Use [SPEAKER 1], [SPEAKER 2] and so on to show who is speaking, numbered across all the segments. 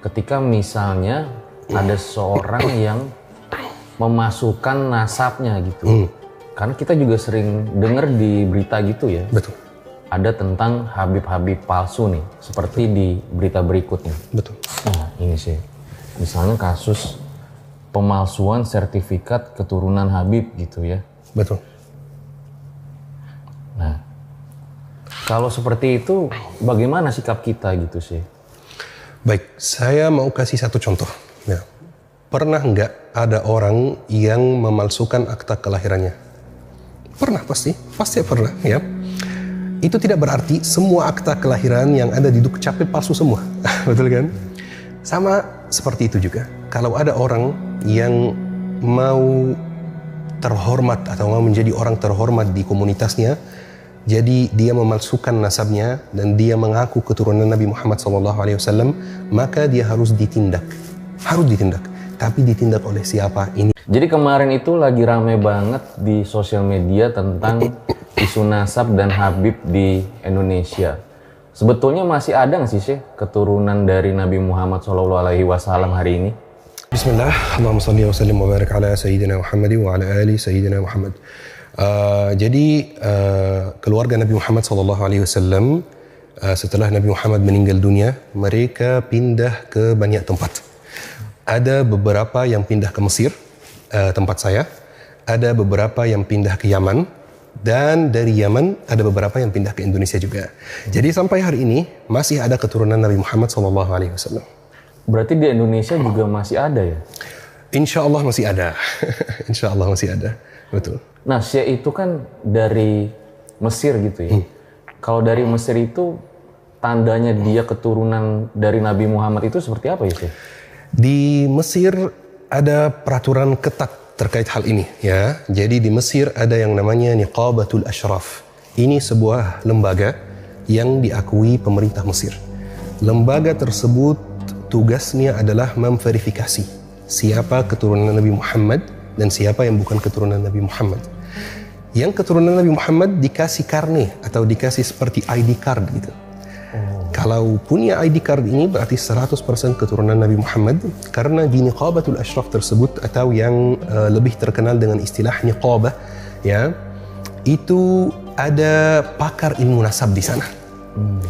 [SPEAKER 1] ketika misalnya ada seorang yang memasukkan nasabnya gitu. Karena kita juga sering dengar di berita gitu ya.
[SPEAKER 2] Betul.
[SPEAKER 1] Ada tentang Habib-Habib palsu nih, seperti di berita berikutnya.
[SPEAKER 2] Betul.
[SPEAKER 1] Nah, ini sih. Misalnya kasus pemalsuan sertifikat keturunan Habib gitu ya.
[SPEAKER 2] Betul.
[SPEAKER 1] Nah, kalau seperti itu bagaimana sikap kita gitu sih?
[SPEAKER 2] Baik, saya mau kasih satu contoh. Ya. Pernah nggak ada orang yang memalsukan akta kelahirannya? Pernah pasti pernah ya. Itu tidak berarti semua akta kelahiran yang ada di Dukcapil palsu semua. Betul kan? Sama seperti itu juga. Kalau ada orang yang mau terhormat atau mau menjadi orang terhormat di komunitasnya, jadi dia memalsukan nasabnya dan dia mengaku keturunan Nabi Muhammad SAW, maka dia harus ditindak. Harus ditindak. Tapi ditindak oleh siapa ini?
[SPEAKER 1] Jadi kemarin itu lagi rame banget di sosial media tentang isu nasab dan Habib di Indonesia. Sebetulnya masih ada nggak sih keturunan dari Nabi Muhammad SAW hari ini?
[SPEAKER 2] Bismillah, Allahumma salli wa sallim wa barik ala Sayyidina Muhammad wa ala ali Sayyidina Muhammad. Jadi keluarga Nabi Muhammad SAW setelah Nabi Muhammad meninggal dunia, mereka pindah ke banyak tempat. Ada beberapa yang pindah ke Mesir, tempat saya. Ada beberapa yang pindah ke Yaman. Dan dari Yaman ada beberapa yang pindah ke Indonesia juga. Jadi sampai hari ini masih ada keturunan Nabi Muhammad SAW.
[SPEAKER 1] Berarti di Indonesia juga masih ada ya?
[SPEAKER 2] Insya Allah masih ada. Insya Allah masih ada. Betul.
[SPEAKER 1] Nah, Syekh itu kan dari Mesir gitu ya. Kalau dari Mesir itu tandanya dia keturunan dari Nabi Muhammad itu seperti apa ya Syekh?
[SPEAKER 2] Di Mesir ada peraturan ketat terkait hal ini ya. Jadi di Mesir ada yang namanya Niqabatul Ashraf. Ini sebuah lembaga yang diakui pemerintah Mesir. Lembaga tersebut tugasnya adalah memverifikasi siapa keturunan Nabi Muhammad dan siapa yang bukan keturunan Nabi Muhammad. Yang keturunan Nabi Muhammad dikasih karne atau dikasih seperti ID card gitu. Kalau punya ID card ini berarti 100% keturunan Nabi Muhammad, karena di Niqabatul Ashraf tersebut atau yang lebih terkenal dengan istilah niqabah ya, itu ada pakar ilmu nasab di sana.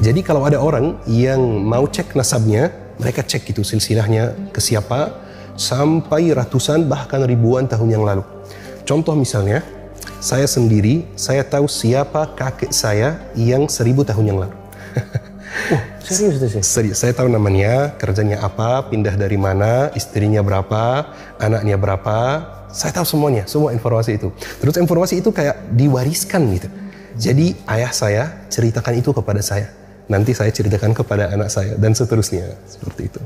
[SPEAKER 2] Jadi kalau ada orang yang mau cek nasabnya, mereka cek itu silsilahnya ke siapa sampai ratusan bahkan ribuan tahun yang lalu. Contoh misalnya, saya sendiri, saya tahu siapa kakek saya yang 1000 tahun yang lalu.
[SPEAKER 1] Serius tuh sih?
[SPEAKER 2] Serius, saya tahu namanya, kerjanya apa, pindah dari mana, istrinya berapa, anaknya berapa. Saya tahu semuanya, semua informasi itu. Terus informasi itu kayak diwariskan gitu. Jadi ayah saya ceritakan itu kepada saya. Nanti saya ceritakan kepada anak saya dan seterusnya, seperti itu.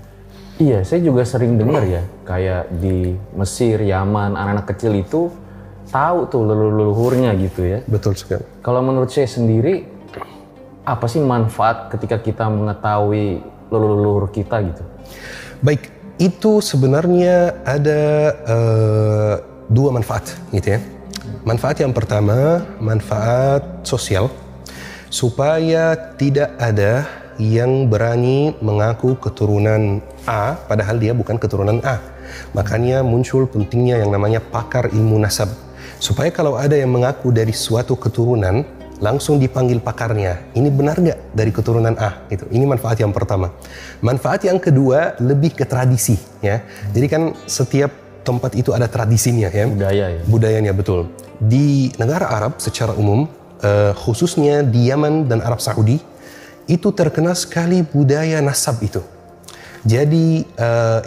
[SPEAKER 1] Iya, saya juga sering dengar ya, kayak di Mesir, Yaman, anak-anak kecil itu tahu tuh leluhurnya gitu ya.
[SPEAKER 2] Betul sekali.
[SPEAKER 1] Kalau menurut saya sendiri, apa sih manfaat ketika kita mengetahui leluhur kita gitu?
[SPEAKER 2] Baik, itu sebenarnya ada dua manfaat gitu ya. Manfaat yang pertama, manfaat sosial, supaya tidak ada yang berani mengaku keturunan A padahal dia bukan keturunan A. Makanya muncul pentingnya yang namanya pakar ilmu nasab. Supaya kalau ada yang mengaku dari suatu keturunan, langsung dipanggil pakarnya. Ini benar nggak dari keturunan A? Gitu. Ini manfaat yang pertama. Manfaat yang kedua lebih ke tradisi, ya. Jadi kan setiap tempat itu ada tradisinya, ya.
[SPEAKER 1] Budaya ya.
[SPEAKER 2] Budayanya betul. Di negara Arab secara umum, khususnya di Yaman dan Arab Saudi, itu terkenal sekali budaya nasab itu. Jadi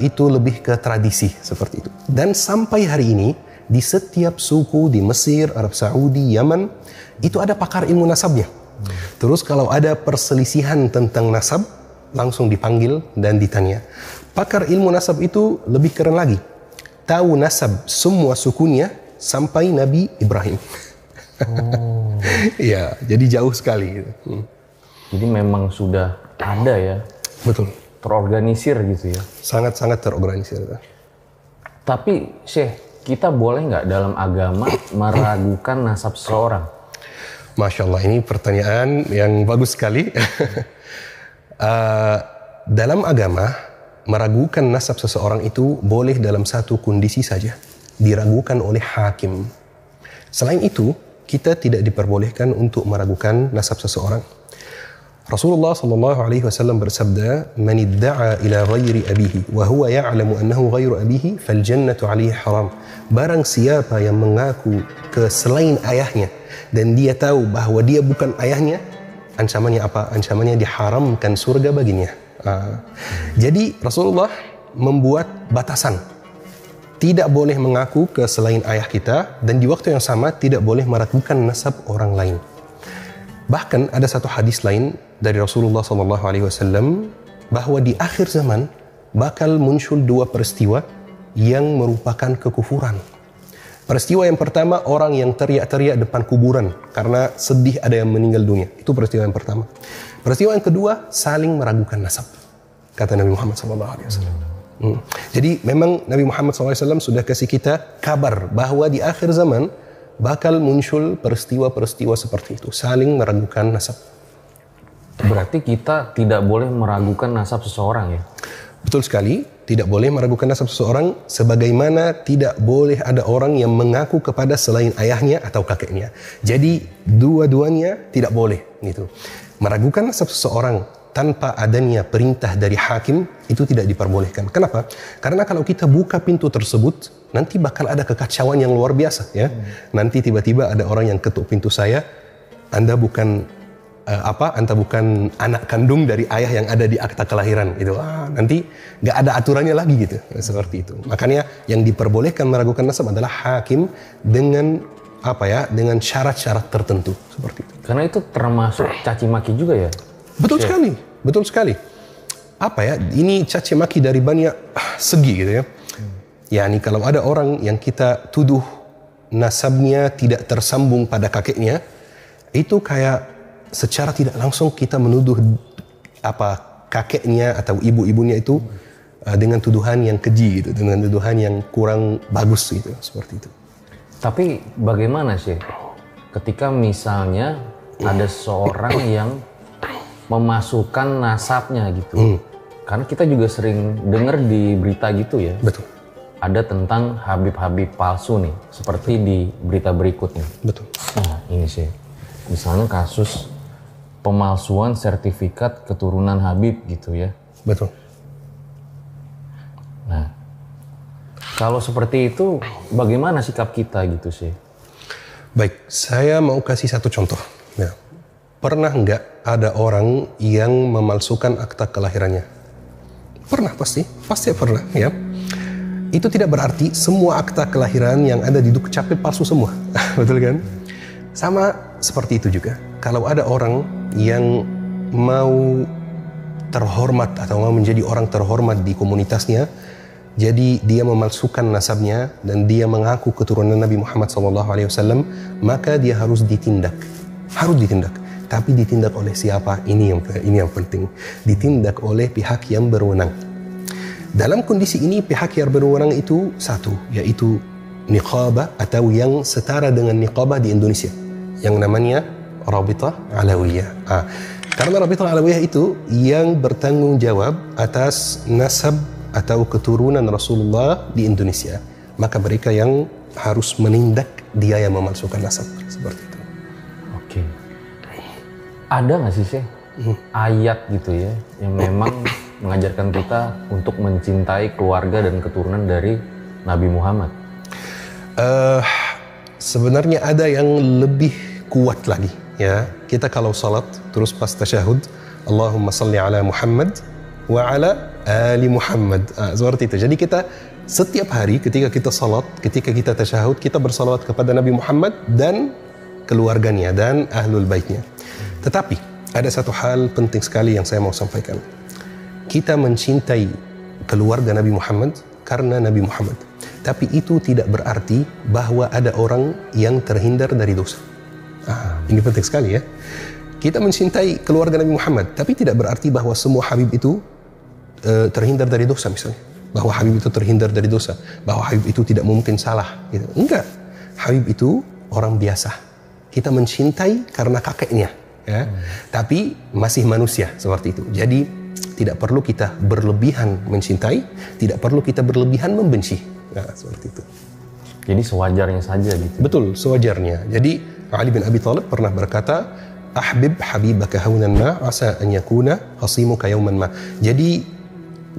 [SPEAKER 2] itu lebih ke tradisi seperti itu. Dan sampai hari ini di setiap suku di Mesir, Arab Saudi, Yaman itu ada pakar ilmu nasabnya. Terus kalau ada perselisihan tentang nasab, langsung dipanggil dan ditanya. Pakar ilmu nasab itu lebih keren lagi. Tahu nasab semua sukunya sampai Nabi Ibrahim.
[SPEAKER 1] Oh.
[SPEAKER 2] Ya, jadi jauh sekali.
[SPEAKER 1] Jadi memang sudah ada ya.
[SPEAKER 2] Betul.
[SPEAKER 1] Terorganisir gitu ya.
[SPEAKER 2] Sangat-sangat terorganisir.
[SPEAKER 1] Tapi Syekh, kita boleh nggak dalam agama meragukan nasab seseorang?
[SPEAKER 2] Masya Allah, ini pertanyaan yang bagus sekali. Dalam agama, meragukan nasab seseorang itu boleh dalam satu kondisi saja, diragukan oleh hakim. Selain itu, kita tidak diperbolehkan untuk meragukan nasab seseorang. Rasulullah sallallahu alaihi wasallam bersabda, "Man idda'a ila ghairi abihi wa huwa ya'lamu annahu ghairu abihi, fal jannatu 'alaihi haram." Barang siapa yang mengaku ke selain ayahnya dan dia tahu bahwa dia bukan ayahnya, ancamannya apa? Ancamannya diharamkan surga baginya. Jadi Rasulullah membuat batasan. Tidak boleh mengaku ke selain ayah kita, dan di waktu yang sama tidak boleh meragukan nasab orang lain. Bahkan ada satu hadis lain dari Rasulullah SAW bahwa di akhir zaman bakal muncul dua peristiwa yang merupakan kekufuran. Peristiwa yang pertama, orang yang teriak-teriak depan kuburan karena sedih ada yang meninggal dunia. Itu peristiwa yang pertama. Peristiwa yang kedua, saling meragukan nasab, kata Nabi Muhammad SAW. Jadi memang Nabi Muhammad SAW sudah kasih kita kabar bahwa di akhir zaman bakal muncul peristiwa-peristiwa seperti itu, saling meragukan nasab.
[SPEAKER 1] Berarti kita tidak boleh meragukan nasab seseorang ya?
[SPEAKER 2] Betul sekali, tidak boleh meragukan nasab seseorang, sebagaimana tidak boleh ada orang yang mengaku kepada selain ayahnya atau kakeknya. Jadi dua-duanya tidak boleh gitu. Meragukan nasab seseorang tanpa adanya perintah dari hakim itu tidak diperbolehkan. Kenapa? Karena kalau kita buka pintu tersebut, nanti bakal ada kekacauan yang luar biasa ya. Nanti tiba-tiba ada orang yang ketuk pintu saya, Anda bukan Anda bukan anak kandung dari ayah yang ada di akta kelahiran itu. Nanti nggak ada aturannya lagi gitu. Seperti itu. Makanya yang diperbolehkan meragukan nasab adalah hakim dengan dengan syarat-syarat tertentu seperti itu.
[SPEAKER 1] Karena itu termasuk caci maki juga ya?
[SPEAKER 2] Betul sekali, betul sekali. Ini caci maki dari banyak segi gitu ya. Yani kalau ada orang yang kita tuduh nasabnya tidak tersambung pada kakeknya, itu kayak secara tidak langsung kita menuduh kakeknya atau ibu-ibunya itu dengan tuduhan yang keji gitu, dengan tuduhan yang kurang bagus gitu, seperti itu.
[SPEAKER 1] Tapi bagaimana sih ketika misalnya ada seorang yang memasukkan nasabnya gitu? Karena kita juga sering dengar di berita gitu ya.
[SPEAKER 2] Betul.
[SPEAKER 1] Ada tentang Habib-Habib palsu nih, seperti di berita berikutnya.
[SPEAKER 2] Betul.
[SPEAKER 1] Nah ini sih, misalnya kasus pemalsuan sertifikat keturunan Habib gitu ya.
[SPEAKER 2] Betul.
[SPEAKER 1] Nah, kalau seperti itu bagaimana sikap kita gitu sih?
[SPEAKER 2] Baik, saya mau kasih satu contoh. Ya. Pernah nggak ada orang yang memalsukan akta kelahirannya? Pernah pasti pernah ya. Itu tidak berarti semua akta kelahiran yang ada di Dukcapil palsu semua. Betul kan? Sama seperti itu juga. Kalau ada orang yang mau terhormat atau mau menjadi orang terhormat di komunitasnya, jadi dia memalsukan nasabnya dan dia mengaku keturunan Nabi Muhammad SAW, maka dia harus ditindak. Harus ditindak. Tapi ditindak oleh siapa? Ini yang penting. Ditindak oleh pihak yang berwenang. Dalam kondisi ini pihak yang berwenang itu satu, yaitu niqabah atau yang setara dengan niqabah di Indonesia, yang namanya Rabithah Alawiyah. Karena Rabithah Alawiyah itu yang bertanggung jawab atas nasab atau keturunan Rasulullah di Indonesia, maka mereka yang harus menindak dia yang memalsukan nasab seperti itu.
[SPEAKER 1] Oke. Ada nggak sih ayat gitu ya yang memang mengajarkan kita untuk mencintai keluarga dan keturunan dari Nabi Muhammad?
[SPEAKER 2] Sebenarnya ada yang lebih kuat lagi ya. Kita kalau salat terus pas tasyahud, Allahumma salli ala Muhammad wa ala ali Muhammad. Seperti itu. Jadi kita setiap hari ketika kita salat, ketika kita tasyahud, kita bersalawat kepada Nabi Muhammad dan keluarganya dan ahlul baitnya. Tetapi ada satu hal penting sekali yang saya mau sampaikan. Kita mencintai keluarga Nabi Muhammad karena Nabi Muhammad. Tapi itu tidak berarti bahwa ada orang yang terhindar dari dosa. Ini penting sekali ya. Kita mencintai keluarga Nabi Muhammad, tapi tidak berarti bahwa semua Habib itu terhindar dari dosa misalnya. Bahwa Habib itu terhindar dari dosa. Bahwa Habib itu tidak mungkin salah. Gitu. Enggak. Habib itu orang biasa. Kita mencintai karena kakeknya. Ya. Tapi masih manusia seperti itu. Jadi Tidak perlu kita berlebihan mencintai, tidak perlu kita berlebihan membenci. Nah, seperti itu.
[SPEAKER 1] Jadi sewajarnya saja gitu.
[SPEAKER 2] Betul, sewajarnya. Jadi Ali bin Abi Thalib pernah berkata, "Ahbib habibaka haunan ma asa an yakuna hasimuka yawman ma." Jadi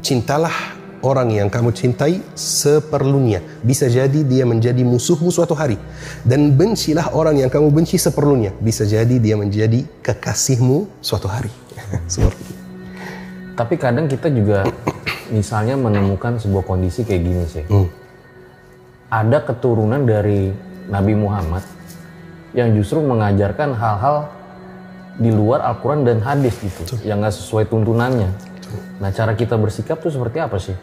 [SPEAKER 2] cintalah orang yang kamu cintai seperlunya. Bisa jadi dia menjadi musuhmu suatu hari. Dan bencilah orang yang kamu benci seperlunya. Bisa jadi dia menjadi kekasihmu suatu hari. Seperti itu.
[SPEAKER 1] Tapi kadang kita juga misalnya menemukan sebuah kondisi kayak gini sih. Ada keturunan dari Nabi Muhammad yang justru mengajarkan hal-hal di luar Al-Quran dan hadis gitu. Yang gak sesuai tuntunannya. Nah, cara kita bersikap tuh seperti apa sih?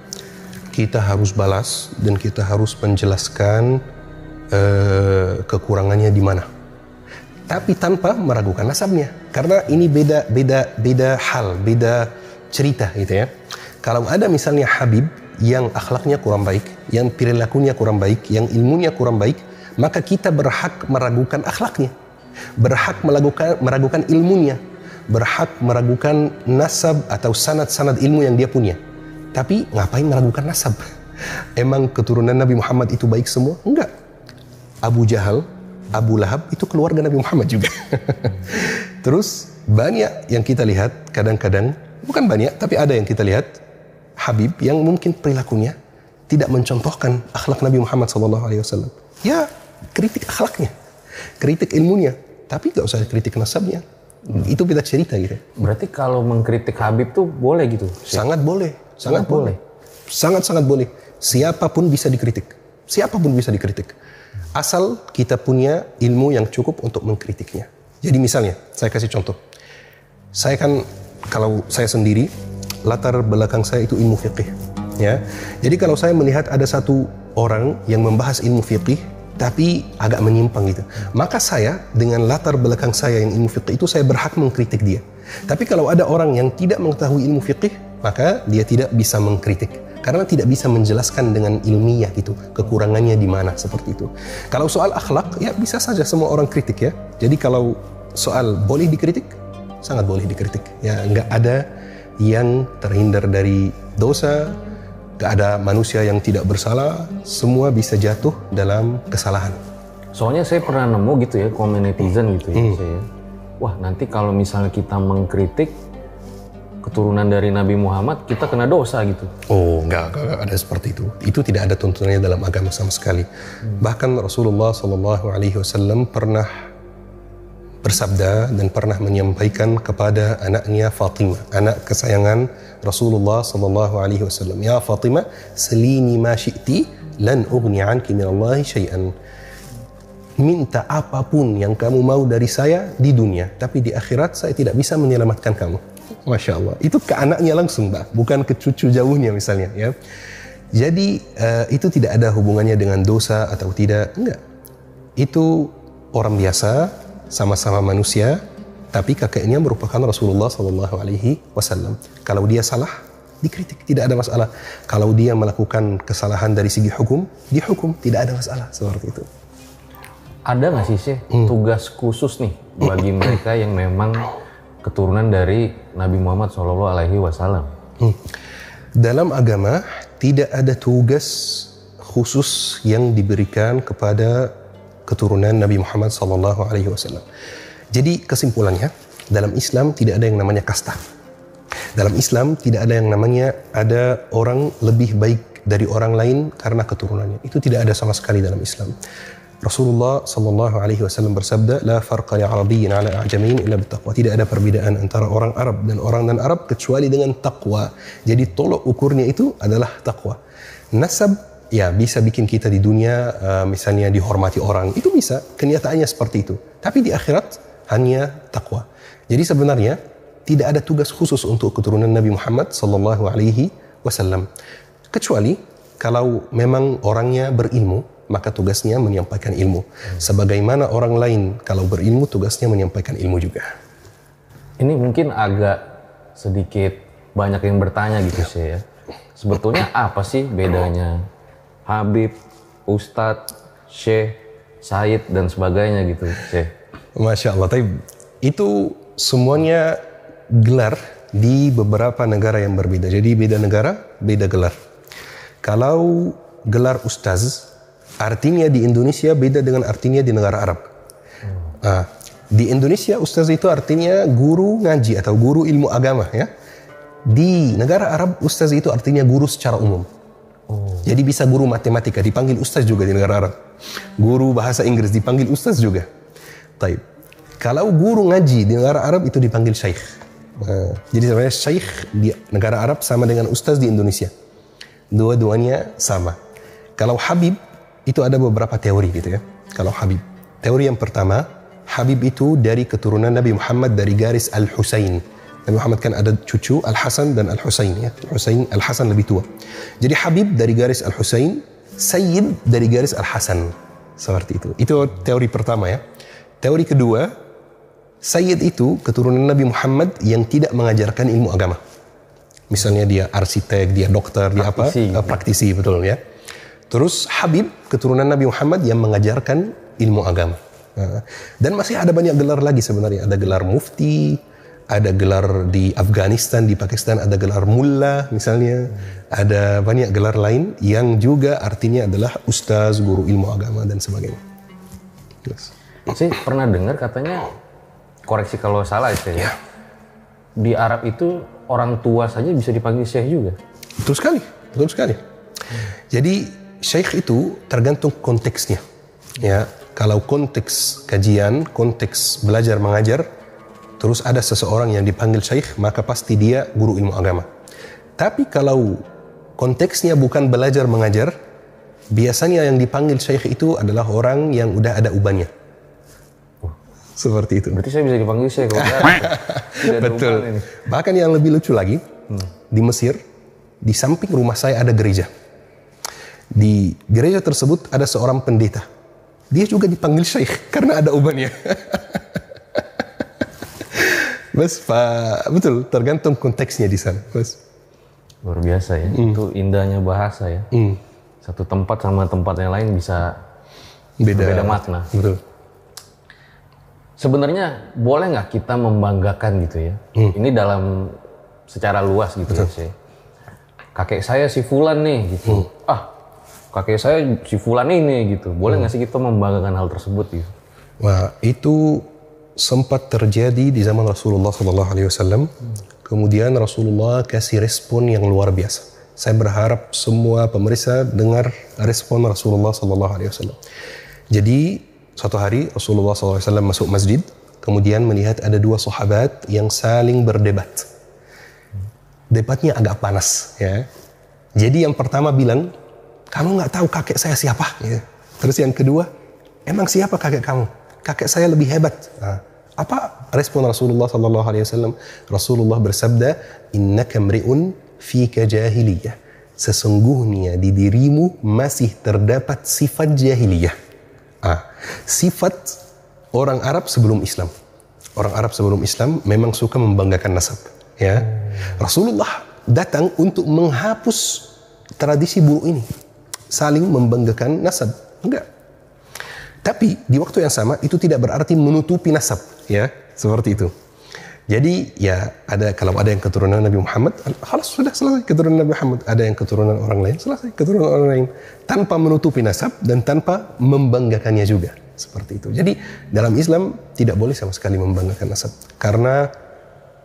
[SPEAKER 2] Kita harus balas dan kita harus menjelaskan kekurangannya di mana. Tapi tanpa meragukan nasabnya. Karena ini beda hal, beda cerita gitu ya. Kalau ada misalnya Habib yang akhlaknya kurang baik, yang perilakunya kurang baik, yang ilmunya kurang baik, maka kita berhak meragukan akhlaknya, berhak meragukan ilmunya, berhak meragukan nasab atau sanad-sanad ilmu yang dia punya. Tapi ngapain meragukan nasab? Emang keturunan Nabi Muhammad itu baik semua? Enggak. Abu Jahal, Abu Lahab itu keluarga Nabi Muhammad juga. Terus banyak yang kita lihat kadang-kadang, bukan banyak, tapi ada yang kita lihat Habib yang mungkin perilakunya tidak mencontohkan akhlak Nabi Muhammad SAW. Ya, kritik akhlaknya, kritik ilmunya, tapi gak usah kritik nasabnya. Itu beda cerita gitu.
[SPEAKER 1] Berarti kalau mengkritik Habib tuh boleh gitu?
[SPEAKER 2] Sangat boleh, sangat boleh. Sangat-sangat boleh. Siapapun bisa dikritik. Siapapun bisa dikritik. Asal kita punya ilmu yang cukup untuk mengkritiknya. Jadi misalnya, saya kasih contoh. Saya kan, kalau saya sendiri, latar belakang saya itu ilmu fiqih. Ya. Jadi kalau saya melihat ada satu orang yang membahas ilmu fiqih, tapi agak menyimpang gitu, maka saya dengan latar belakang saya yang ilmu fiqih itu, saya berhak mengkritik dia. Tapi kalau ada orang yang tidak mengetahui ilmu fiqih, maka dia tidak bisa mengkritik. Karena tidak bisa menjelaskan dengan ilmiah gitu, kekurangannya di mana, seperti itu. Kalau soal akhlak, ya bisa saja semua orang kritik ya. Jadi kalau soal boleh dikritik, sangat boleh dikritik. Ya, nggak ada yang terhindar dari dosa, nggak ada manusia yang tidak bersalah, semua bisa jatuh dalam kesalahan.
[SPEAKER 1] Soalnya saya pernah nemu gitu ya, komen netizen gitu ya, saya. Wah, nanti kalau misalnya kita mengkritik keturunan dari Nabi Muhammad, kita kena dosa gitu.
[SPEAKER 2] Oh, enggak ada seperti itu. Itu tidak ada tuntunannya dalam agama sama sekali. Bahkan Rasulullah SAW pernah bersabda dan pernah menyampaikan kepada anaknya Fatimah, anak kesayangan Rasulullah SAW. Ya Fatimah, selini ma syi'ti lan ughni anki minallahi syai'an. Minta apapun yang kamu mau dari saya di dunia, tapi di akhirat saya tidak bisa menyelamatkan kamu. Masya Allah, itu ke anaknya langsung, Mbak, bukan ke cucu jauhnya misalnya ya. Jadi itu tidak ada hubungannya dengan dosa atau tidak, enggak. Itu orang biasa, sama-sama manusia, tapi kakeknya merupakan Rasulullah SAW. Kalau dia salah, dikritik, tidak ada masalah. Kalau dia melakukan kesalahan dari segi hukum, dihukum, tidak ada masalah, seperti itu.
[SPEAKER 1] Ada nggak sih tugas khusus nih bagi mereka yang memang keturunan dari Nabi Muhammad SAW?
[SPEAKER 2] Dalam agama tidak ada tugas khusus yang diberikan kepada keturunan Nabi Muhammad SAW. Jadi kesimpulannya, dalam Islam tidak ada yang namanya kasta. Dalam Islam tidak ada yang namanya ada orang lebih baik dari orang lain karena keturunannya. Itu tidak ada sama sekali dalam Islam. Rasulullah SAW bersabda, la farqa li arabiyyin ala a'jamiyyin illa bittaqwa. Tidak ada perbedaan antara orang Arab dan orang non-Arab kecuali dengan takwa. Jadi tolok ukurnya itu adalah takwa. Nasab ya bisa bikin kita di dunia misalnya dihormati orang, itu bisa, kenyataannya seperti itu. Tapi di akhirat hanya takwa. Jadi sebenarnya tidak ada tugas khusus untuk keturunan Nabi Muhammad SAW. Kecuali kalau memang orangnya berilmu, maka tugasnya menyampaikan ilmu. Sebagaimana orang lain kalau berilmu, tugasnya menyampaikan ilmu juga.
[SPEAKER 1] Ini mungkin agak sedikit banyak yang bertanya gitu sih ya. Sebetulnya apa sih bedanya Habib, Ustadz, Syekh, Said, dan sebagainya gitu, Syekh?
[SPEAKER 2] Masya Allah, tapi itu semuanya gelar di beberapa negara yang berbeda. Jadi beda negara, beda gelar. Kalau gelar ustaz, artinya di Indonesia beda dengan artinya di negara Arab. Di Indonesia ustaz itu artinya guru ngaji atau guru ilmu agama, ya. Di negara Arab ustaz itu artinya guru secara umum. Jadi bisa guru matematika dipanggil ustaz juga di negara Arab. Guru bahasa Inggris dipanggil ustaz juga. Taib. Kalau guru ngaji di negara Arab itu dipanggil syekh. Jadi sebenarnya syekh di negara Arab sama dengan ustaz di Indonesia. Dua-duanya sama. Kalau Habib itu ada beberapa teori gitu ya. Kalau Habib. Teori yang pertama, Habib itu dari keturunan Nabi Muhammad dari garis Al-Husain. Nabi Muhammad kan ada cucu Al-Hasan dan Al-Husain, ya. Al-Hasan lebih tua. Jadi Habib dari garis Al-Husain, Sayyid dari garis Al-Hasan. Seperti itu. Itu teori pertama, ya. Teori kedua, Sayyid itu keturunan Nabi Muhammad yang tidak mengajarkan ilmu agama. Misalnya dia arsitek, dia dokter, dia apa? Praktisi, betul, ya. Terus Habib keturunan Nabi Muhammad yang mengajarkan ilmu agama. Dan masih ada banyak gelar lagi sebenarnya. Ada gelar mufti, ada gelar di Afghanistan, di Pakistan ada gelar mullah misalnya. Ada banyak gelar lain yang juga artinya adalah ustaz, guru ilmu agama dan sebagainya. Yes.
[SPEAKER 1] Saya pernah dengar katanya, koreksi kalau salah ya, di Arab itu orang tua saja bisa dipanggil syekh juga.
[SPEAKER 2] Betul sekali, betul sekali. Jadi syekh itu tergantung konteksnya. Ya, kalau konteks kajian, konteks belajar mengajar, terus ada seseorang yang dipanggil syekh, maka pasti dia guru ilmu agama. Tapi kalau konteksnya bukan belajar mengajar, biasanya yang dipanggil syekh itu adalah orang yang udah ada ubannya. Seperti itu.
[SPEAKER 1] Berarti saya bisa dipanggil syekh kalau tidak ada
[SPEAKER 2] betul.
[SPEAKER 1] uban ini.
[SPEAKER 2] Bahkan yang lebih lucu lagi, di Mesir, di samping rumah saya ada gereja. Di gereja tersebut ada seorang pendeta. Dia juga dipanggil syekh karena ada ubannya. Bas, betul, tergantung konteksnya di sana. Bas.
[SPEAKER 1] Luar biasa ya, itu indahnya bahasa ya. Satu tempat sama tempat yang lain bisa beda makna.
[SPEAKER 2] Betul.
[SPEAKER 1] Sebenarnya boleh nggak kita membanggakan gitu ya? Ini dalam secara luas gitu ya. Kakek saya si Fulan nih gitu. Kakek saya si Fulan ini gitu. Boleh nggak sih kita membanggakan hal tersebut gitu?
[SPEAKER 2] Wah, itu sempat terjadi di zaman Rasulullah SAW. Kemudian Rasulullah kasih respon yang luar biasa. Saya berharap semua pemirsa dengar respon Rasulullah SAW. Jadi suatu hari Rasulullah SAW masuk masjid, kemudian melihat ada dua sahabat yang saling berdebat. Debatnya agak panas, ya. Jadi yang pertama bilang, kamu nggak tahu kakek saya siapa? Ya. Terus yang kedua, emang siapa kakek kamu? Kakek saya lebih hebat. Apa respon Rasulullah SAW? Rasulullah bersabda, innaka mri'un fika jahiliyah. Sesungguhnya di dirimu masih terdapat sifat jahiliyah. Sifat orang Arab sebelum Islam. Orang Arab sebelum Islam memang suka membanggakan nasab. Ya, Rasulullah datang untuk menghapus tradisi buruk ini, saling membanggakan nasab. Enggak. Tapi di waktu yang sama itu tidak berarti menutupi nasab, ya, seperti itu. Jadi ya kalau ada yang keturunan Nabi Muhammad, sudah selesai keturunan Nabi Muhammad. Ada yang keturunan orang lain, selesai keturunan orang lain, tanpa menutupi nasab dan tanpa membanggakannya juga, seperti itu. Jadi dalam Islam tidak boleh sama sekali membanggakan nasab karena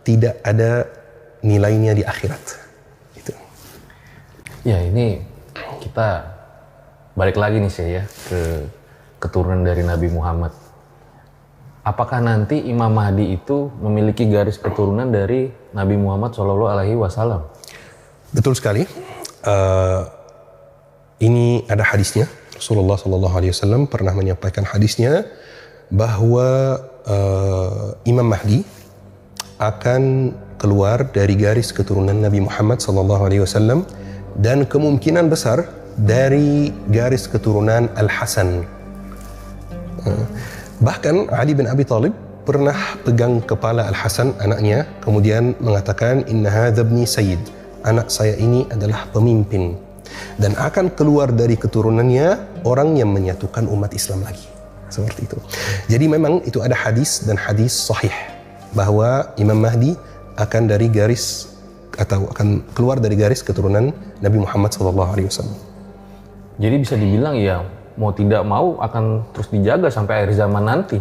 [SPEAKER 2] tidak ada nilainya di akhirat. Itu.
[SPEAKER 1] Ya, ini kita balik lagi nih saya ke keturunan dari Nabi Muhammad. Apakah nanti Imam Mahdi itu memiliki garis keturunan dari Nabi Muhammad SAW?
[SPEAKER 2] Betul sekali. Ini ada hadisnya. Rasulullah SAW pernah menyampaikan hadisnya bahwa Imam Mahdi akan keluar dari garis keturunan Nabi Muhammad SAW dan kemungkinan besar dari garis keturunan Al-Hasan. Bahkan Ali bin Abi Thalib pernah pegang kepala Al-Hasan, anaknya, kemudian mengatakan, inna hadza ibni sayyid, anak saya ini adalah pemimpin dan akan keluar dari keturunannya orang yang menyatukan umat Islam lagi. Seperti itu. Jadi memang itu ada hadis dan hadis sahih bahwa Imam Mahdi akan dari garis atau akan keluar dari garis keturunan Nabi Muhammad SAW.
[SPEAKER 1] Jadi bisa dibilang ya mau tidak mau akan terus dijaga sampai akhir zaman nanti.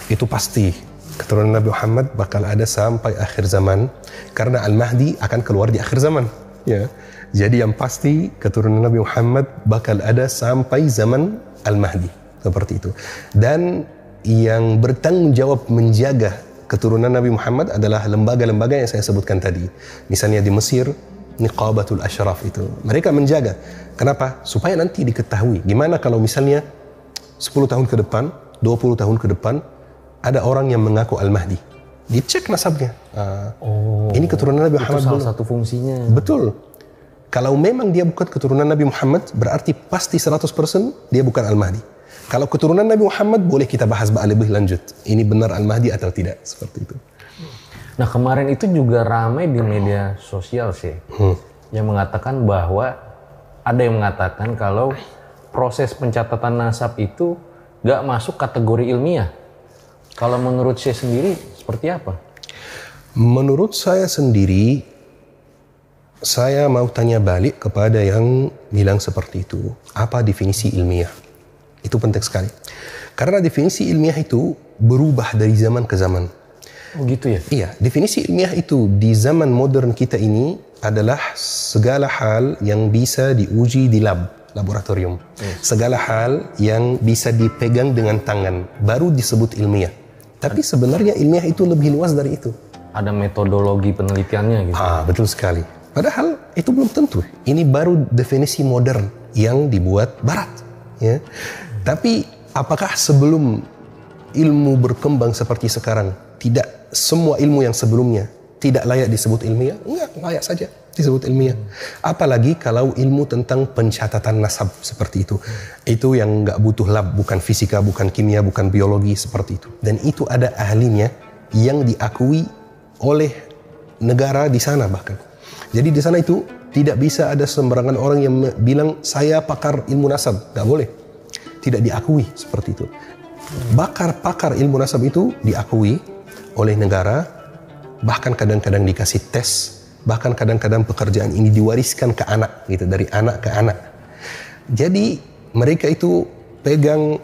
[SPEAKER 2] Itu pasti keturunan Nabi Muhammad bakal ada sampai akhir zaman karena Al-Mahdi akan keluar di akhir zaman. Ya. Jadi yang pasti keturunan Nabi Muhammad bakal ada sampai zaman Al-Mahdi, seperti itu. Dan yang bertanggung jawab menjaga keturunan Nabi Muhammad adalah lembaga-lembaga yang saya sebutkan tadi. Misalnya di Mesir, Niqabatul Ashraf itu. Mereka menjaga. Kenapa? Supaya nanti diketahui. Gimana kalau misalnya 10 tahun ke depan, 20 tahun ke depan, ada orang yang mengaku Al-Mahdi. Dicek nasabnya. Ini keturunan Nabi Muhammad.
[SPEAKER 1] Itu salah satu fungsinya.
[SPEAKER 2] Betul. Kalau memang dia bukan keturunan Nabi Muhammad, berarti pasti 100% dia bukan Al-Mahdi. Kalau keturunan Nabi Muhammad, boleh kita bahas lebih lanjut. Ini benar Al-Mahdi atau tidak, seperti itu.
[SPEAKER 1] Nah kemarin itu juga ramai di media sosial sih, yang mengatakan bahwa ada yang mengatakan kalau proses pencatatan nasab itu gak masuk kategori ilmiah. Kalau menurut saya sendiri, seperti apa?
[SPEAKER 2] Menurut saya sendiri, saya mau tanya balik kepada yang bilang seperti itu. Apa definisi ilmiah? Itu penting sekali. Karena definisi ilmiah itu berubah dari zaman ke zaman.
[SPEAKER 1] Oh gitu ya?
[SPEAKER 2] Iya, definisi ilmiah itu di zaman modern kita ini adalah segala hal yang bisa diuji di laboratorium. Segala hal yang bisa dipegang dengan tangan, baru disebut ilmiah. Tapi sebenarnya ilmiah itu lebih luas dari itu.
[SPEAKER 1] Ada metodologi penelitiannya gitu.
[SPEAKER 2] Betul sekali. Padahal itu belum tentu. Ini baru definisi modern yang dibuat Barat. Ya. Tapi apakah sebelum ilmu berkembang seperti sekarang, tidak semua ilmu yang sebelumnya tidak layak disebut ilmiah? Enggak, layak saja disebut ilmiah. Apalagi kalau ilmu tentang pencatatan nasab seperti itu. Itu yang enggak butuh lab, bukan fisika, bukan kimia, bukan biologi, seperti itu. Dan itu ada ahlinya yang diakui oleh negara di sana bahkan. Jadi di sana itu tidak bisa ada sembarangan orang yang bilang saya pakar ilmu nasab, nggak boleh. Tidak diakui seperti itu. Pakar ilmu nasab itu diakui oleh negara, bahkan kadang-kadang dikasih tes, bahkan kadang-kadang pekerjaan ini diwariskan ke anak, gitu, dari anak ke anak. Jadi mereka itu pegang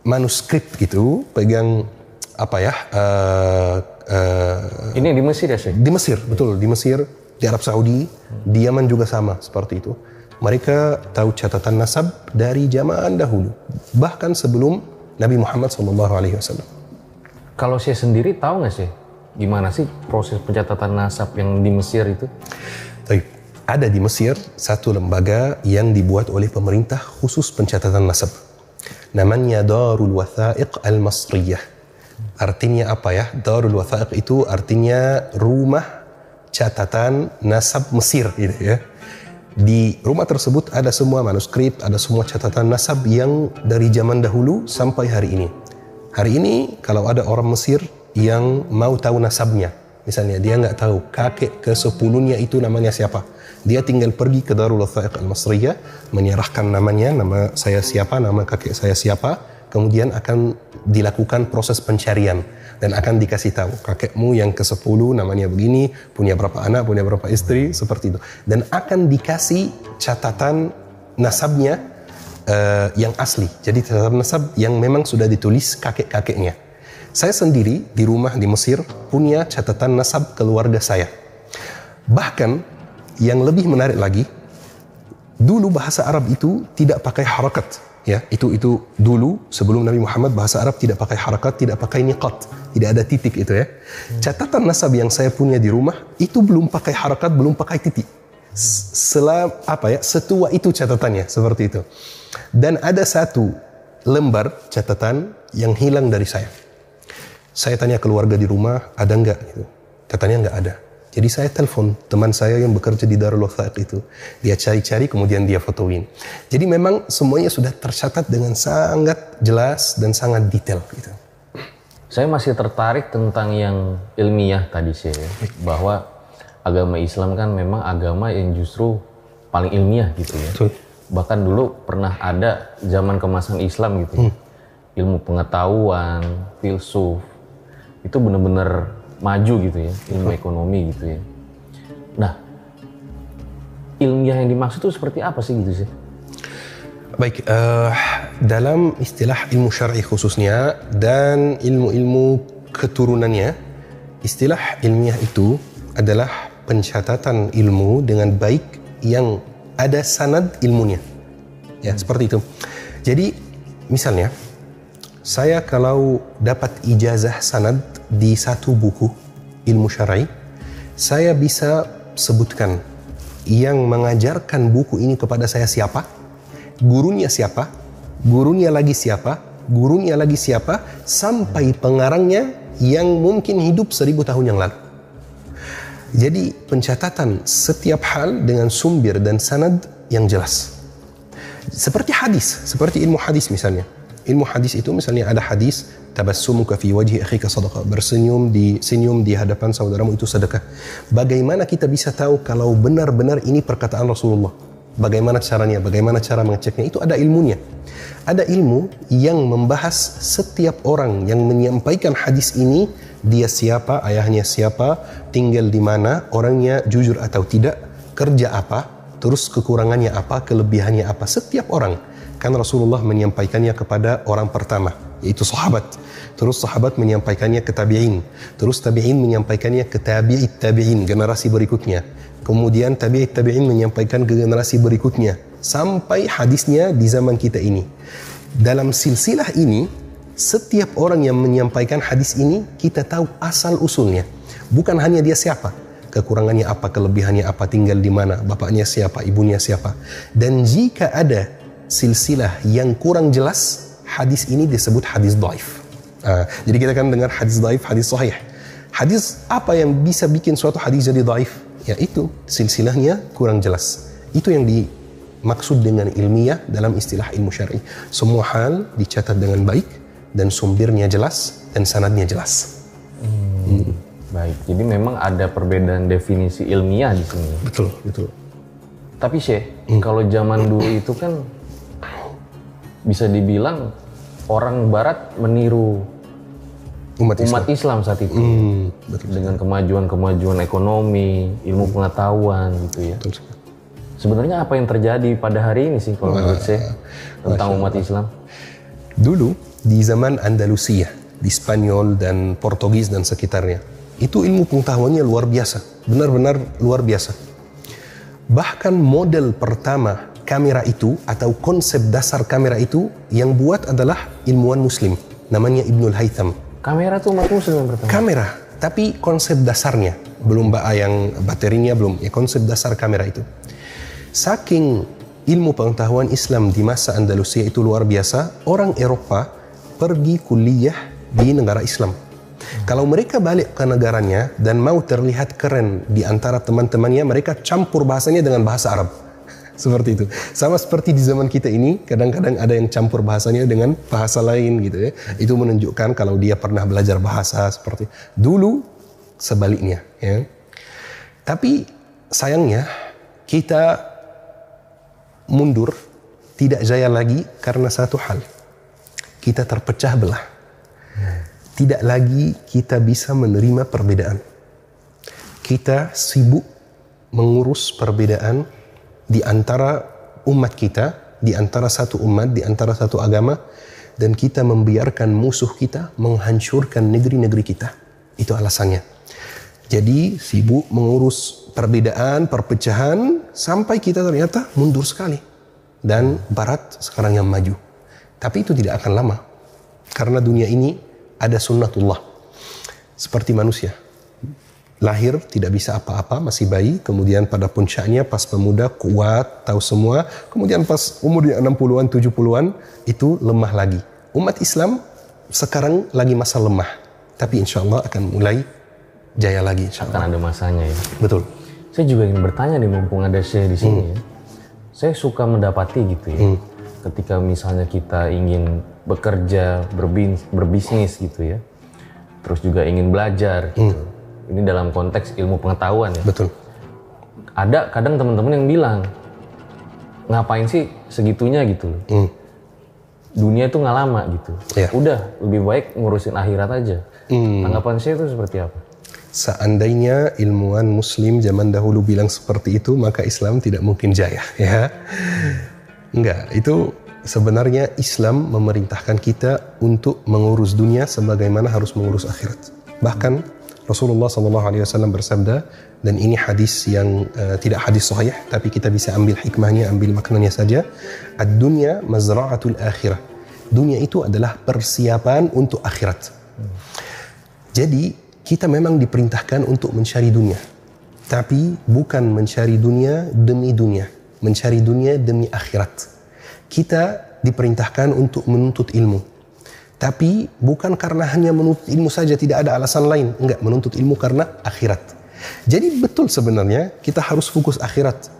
[SPEAKER 2] manuskrip gitu, pegang apa ya?
[SPEAKER 1] Ini di Mesir ya sih?
[SPEAKER 2] Di Mesir, betul, di Mesir. Di Arab Saudi, di Yaman juga sama seperti itu. Mereka tahu catatan nasab dari zaman dahulu, bahkan sebelum Nabi Muhammad SAW.
[SPEAKER 1] Kalau saya sendiri tahu nggak sih, gimana sih proses pencatatan nasab yang di Mesir itu?
[SPEAKER 2] Ada di Mesir satu lembaga yang dibuat oleh pemerintah khusus pencatatan nasab. Namanya Darul Wathaiq Al-Masriyah. Artinya apa ya? Darul Wathaiq itu artinya rumah catatan nasab Mesir, gitu ya. Di rumah tersebut ada semua manuskrip, ada semua catatan nasab yang dari zaman dahulu sampai hari ini. Hari ini kalau ada orang Mesir yang mau tahu nasabnya, misalnya dia nggak tahu kakek ke-10-nya itu namanya siapa, dia tinggal pergi ke Darul Wathaiq Al-Masriyah, menyerahkan namanya, nama saya siapa, nama kakek saya siapa, kemudian akan dilakukan proses pencarian dan akan dikasih tahu kakekmu yang ke-10 namanya begini, punya berapa anak, punya berapa istri, seperti itu. Dan akan dikasih catatan nasabnya yang asli. Jadi catatan nasab yang memang sudah ditulis kakek-kakeknya. Saya sendiri di rumah di Mesir punya catatan nasab keluarga saya. Bahkan yang lebih menarik lagi, dulu bahasa Arab itu tidak pakai harakat. Ya, itu dulu sebelum Nabi Muhammad bahasa Arab tidak pakai harakat, tidak pakai niqat, tidak ada titik itu ya. Catatan nasab yang saya punya di rumah itu belum pakai harakat, belum pakai titik. Setua itu catatannya seperti itu. Dan ada satu lembar catatan yang hilang dari saya. Saya tanya keluarga di rumah, ada enggak gitu. Katanya enggak ada. Jadi saya telepon teman saya yang bekerja di Darul Wathaiq itu. Dia cari-cari kemudian dia fotoin. Jadi memang semuanya sudah tercatat dengan sangat jelas dan sangat detail gitu.
[SPEAKER 1] Saya masih tertarik tentang yang ilmiah tadi sih ya. Bahwa agama Islam kan memang agama yang justru paling ilmiah gitu ya.
[SPEAKER 2] Betul.
[SPEAKER 1] Bahkan dulu pernah ada zaman kemasan Islam gitu. Ilmu pengetahuan, filsuf, itu benar-benar maju gitu ya, ilmu ekonomi gitu ya. Nah, ilmiah yang dimaksud itu seperti apa sih gitu sih?
[SPEAKER 2] Baik, dalam istilah ilmu syar'i khususnya dan ilmu-ilmu keturunannya, istilah ilmiah itu adalah pencatatan ilmu dengan baik yang ada sanad ilmunya. Ya, seperti itu. Jadi, misalnya, saya kalau dapat ijazah sanad di satu buku ilmu syar'i, saya bisa sebutkan yang mengajarkan buku ini kepada saya siapa, gurunya siapa, gurunya lagi siapa, gurunya lagi siapa, sampai pengarangnya yang mungkin hidup 1000 tahun yang lalu. Jadi pencatatan setiap hal dengan sumber dan sanad yang jelas. Seperti hadis, seperti ilmu hadis misalnya. Ilmu hadis itu misalnya ada hadis tabassumuka fi wajhi akhika sadaqah, senyum di hadapan saudaramu itu sedekah. Bagaimana kita bisa tahu kalau benar-benar ini perkataan Rasulullah? Bagaimana caranya? Bagaimana cara mengeceknya? Itu ada ilmunya. Ada ilmu yang membahas setiap orang yang menyampaikan hadis ini, dia siapa, ayahnya siapa, tinggal di mana, orangnya jujur atau tidak, kerja apa, terus kekurangannya apa, kelebihannya apa, setiap orang. Kan Rasulullah menyampaikannya kepada orang pertama, yaitu sahabat. Terus sahabat menyampaikannya ke tabi'in. Terus tabi'in menyampaikannya ke tabi'it tabi'in, generasi berikutnya. Kemudian tabi'it tabi'in menyampaikan ke generasi berikutnya. Sampai hadisnya di zaman kita ini. Dalam silsilah ini, setiap orang yang menyampaikan hadis ini, kita tahu asal usulnya. Bukan hanya dia siapa, kekurangannya apa, kelebihannya apa, tinggal di mana, bapaknya siapa, ibunya siapa. Dan jika ada silsilah yang kurang jelas, hadis ini disebut hadis dhaif. Jadi kita kan dengar hadis dhaif, hadis sahih. Hadis apa yang bisa bikin suatu hadis jadi dhaif? Ya itu, silsilahnya kurang jelas. Itu yang dimaksud dengan ilmiah dalam istilah ilmu syar'i. Semua hal dicatat dengan baik dan sumbernya jelas dan sanadnya jelas.
[SPEAKER 1] Baik, jadi memang ada perbedaan definisi ilmiah di sini.
[SPEAKER 2] Betul, betul.
[SPEAKER 1] Tapi Syekh, kalau zaman dulu itu kan bisa dibilang orang Barat meniru umat Islam saat itu.
[SPEAKER 2] Betul.
[SPEAKER 1] Dengan kemajuan ekonomi, ilmu pengetahuan gitu ya.
[SPEAKER 2] Betul.
[SPEAKER 1] Sebenarnya apa yang terjadi pada hari ini sih kalau menurut saya tentang umat Islam?
[SPEAKER 2] Dulu di zaman Andalusia, di Spanyol dan Portugis dan sekitarnya, itu ilmu pengetahuannya luar biasa, benar-benar luar biasa. Bahkan model pertama kamera itu atau konsep dasar kamera itu yang buat adalah ilmuwan Muslim, namanya Ibnul Haytham.
[SPEAKER 1] Kamera tuh umat Muslim yang pertama?
[SPEAKER 2] Kamera, tapi konsep dasarnya, belum yang baterinya belum, ya konsep dasar kamera itu. Saking ilmu pengetahuan Islam di masa Andalusia itu luar biasa, orang Eropa pergi kuliah di negara Islam. Kalau mereka balik ke negaranya dan mau terlihat keren di antara teman-temannya, mereka campur bahasanya dengan bahasa Arab. Seperti itu. Sama seperti di zaman kita ini, kadang-kadang ada yang campur bahasanya dengan bahasa lain gitu ya. Itu menunjukkan kalau dia pernah belajar bahasa seperti dulu sebaliknya ya. Tapi sayangnya kita mundur, tidak jaya lagi karena satu hal. Kita terpecah belah. Tidak lagi kita bisa menerima perbedaan. Kita sibuk mengurus perbedaan di antara umat kita, di antara satu umat, di antara satu agama, dan kita membiarkan musuh kita menghancurkan negeri-negeri kita. Itu alasannya. Jadi sibuk mengurus perbedaan, perpecahan, sampai kita ternyata mundur sekali. Dan Barat sekarang yang maju. Tapi itu tidak akan lama. Karena dunia ini ada sunnatullah. Seperti manusia. Lahir tidak bisa apa-apa, masih bayi, kemudian pada puncaknya pas pemuda kuat, tahu semua, kemudian pas umur 60-an, 70-an itu lemah lagi. Umat Islam sekarang lagi masa lemah, tapi insya Allah akan mulai jaya lagi insya Allah.
[SPEAKER 1] Akan ada masanya ya.
[SPEAKER 2] Betul.
[SPEAKER 1] Saya juga ingin bertanya nih, mumpung ada Syekh di sini ya. Saya suka mendapati gitu ya, ketika misalnya kita ingin bekerja, berbisnis gitu ya, terus juga ingin belajar gitu. Ini dalam konteks ilmu pengetahuan ya.
[SPEAKER 2] Betul.
[SPEAKER 1] Ada kadang teman-teman yang bilang, ngapain sih segitunya gitu. Dunia itu nggak lama gitu.
[SPEAKER 2] Ya.
[SPEAKER 1] Udah lebih baik ngurusin akhirat aja. Tanggapan saya itu seperti apa?
[SPEAKER 2] Seandainya ilmuwan muslim zaman dahulu bilang seperti itu, maka Islam tidak mungkin jaya, ya. Enggak, itu sebenarnya Islam memerintahkan kita untuk mengurus dunia sebagaimana harus mengurus akhirat. Bahkan Rasulullah SAW bersabda, dan ini hadis yang tidak hadis sahih, tapi kita bisa ambil hikmahnya, ambil maknanya saja. Ad-dunya mazra'atul akhirah. Dunia itu adalah persiapan untuk akhirat. Jadi kita memang diperintahkan untuk mencari dunia, tapi bukan mencari dunia demi dunia, mencari dunia demi akhirat. Kita diperintahkan untuk menuntut ilmu, tapi bukan karena hanya menuntut ilmu saja, tidak ada alasan lain. Enggak, menuntut ilmu karena akhirat. Jadi betul sebenarnya kita harus fokus akhirat.